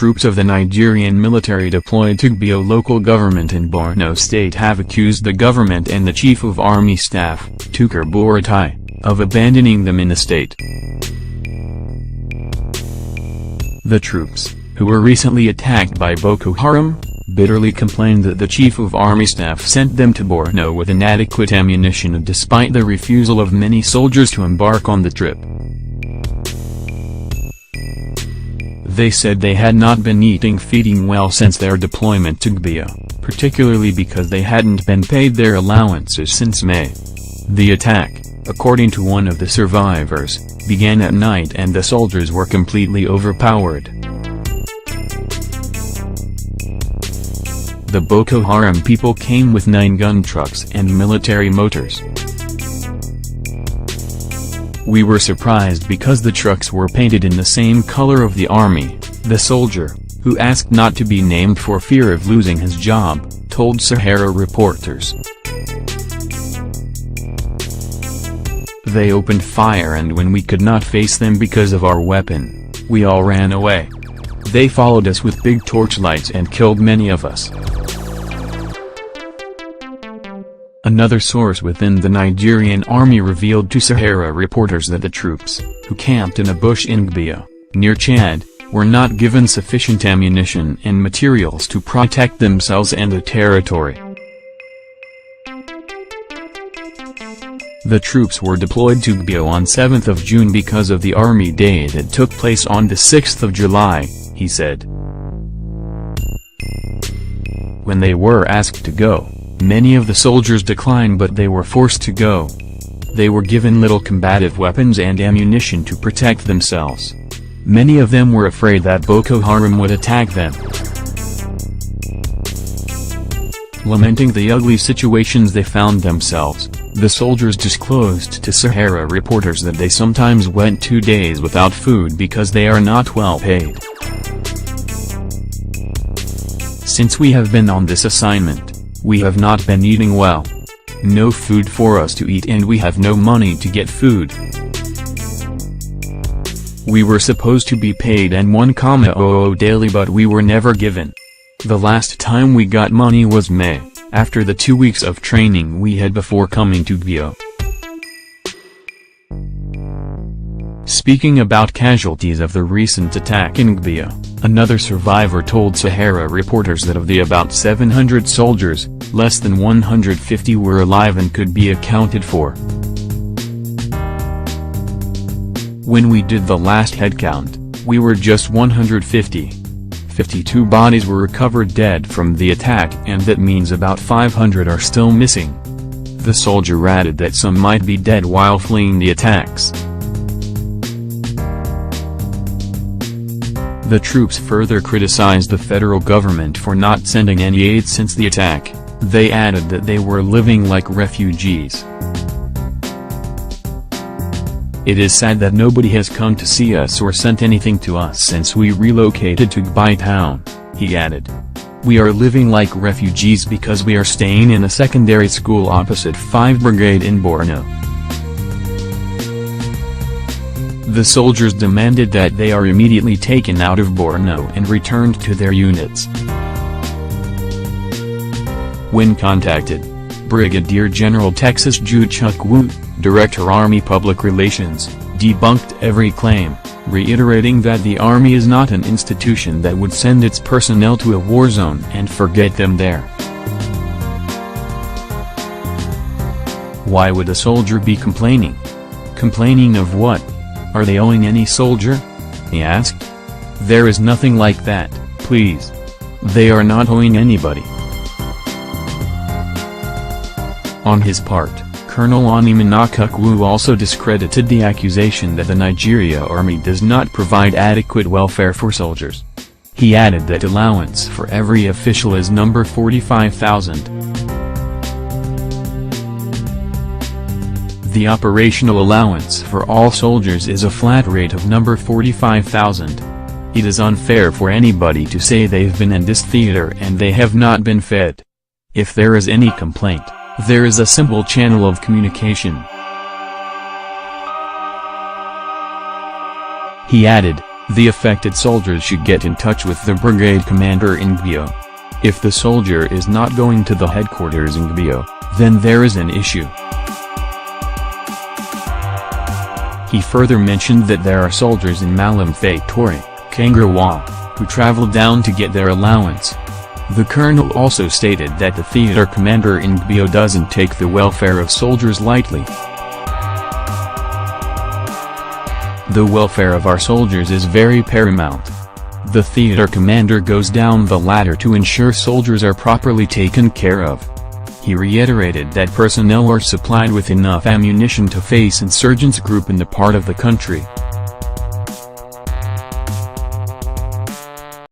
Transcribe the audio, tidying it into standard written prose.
troops of the Nigerian military deployed to Gubio local government in Borno state have accused the government and the Chief of Army Staff, Tukur Buratai, of abandoning them in the state. The troops, who were recently attacked by Boko Haram, bitterly complained that the Chief of Army Staff sent them to Borno with inadequate ammunition despite the refusal of many soldiers to embark on the trip. They said they had not been feeding well since their deployment to Gubio, particularly because they hadn't been paid their allowances since May. The attack, according to one of the survivors, began at night and the soldiers were completely overpowered. The Boko Haram people came with 9 gun trucks and military motors. We were surprised because the trucks were painted in the same color of the army, the soldier, who asked not to be named for fear of losing his job, told Sahara reporters. They opened fire and when we could not face them because of our weapon, we all ran away. They followed us with big torchlights and killed many of us. Another source within the Nigerian army revealed to Sahara reporters that the troops, who camped in a bush in Gubio, near Chad, were not given sufficient ammunition and materials to protect themselves and the territory. The troops were deployed to Gubio on 7th of June because of the Army Day that took place on the 6th of July, he said. When they were asked to go, many of the soldiers declined but they were forced to go. They were given little combative weapons and ammunition to protect themselves. Many of them were afraid that Boko Haram would attack them. Lamenting the ugly situations they found themselves, the soldiers disclosed to Sahara reporters that they sometimes went 2 days without food because they are not well paid. Since we have been on this assignment, we have not been eating well. No food for us to eat and we have no money to get food. We were supposed to be paid N1,00 daily but we were never given. The last time we got money was May, after the 2 weeks of training we had before coming to Gubio. Speaking about casualties of the recent attack in Gubio, another survivor told Sahara reporters that of the about 700 soldiers, less than 150 were alive and could be accounted for. When we did the last head count, we were just 150. 52 bodies were recovered dead from the attack and that means about 500 are still missing. The soldier added that some might be dead while fleeing the attacks. The troops further criticized the federal government for not sending any aid since the attack. They added that they were living like refugees. It is sad that nobody has come to see us or sent anything to us since we relocated to Gubio town, he added. We are living like refugees because we are staying in a secondary school opposite 5 Brigade in Borno. The soldiers demanded that they are immediately taken out of Borno and returned to their units. When contacted, Brigadier General Texas Jude Chukwu, Director Army Public Relations, debunked every claim, reiterating that the Army is not an institution that would send its personnel to a war zone and forget them there. Why would a soldier be complaining? Complaining of what? Are they owing any soldier? He asked. There is nothing like that, please. They are not owing anybody. On his part, Colonel Onimunakukwu also discredited the accusation that the Nigeria Army does not provide adequate welfare for soldiers. He added that allowance for every official is number 45,000. The operational allowance for all soldiers is a flat rate of number 45,000. It is unfair for anybody to say they've been in this theater and they have not been fed. If there is any complaint, there is a simple channel of communication. He added, The affected soldiers should get in touch with the brigade commander in Gubio. If the soldier is not going to the headquarters in Gubio, then there is an issue. He further mentioned that there are soldiers in Malam Fatori, Kangrawa, who traveled down to get their allowance. The colonel also stated that the theater commander in Gubio doesn't take the welfare of soldiers lightly. The welfare of our soldiers is very paramount. The theater commander goes down the ladder to ensure soldiers are properly taken care of. He reiterated that personnel are supplied with enough ammunition to face insurgents group in the part of the country.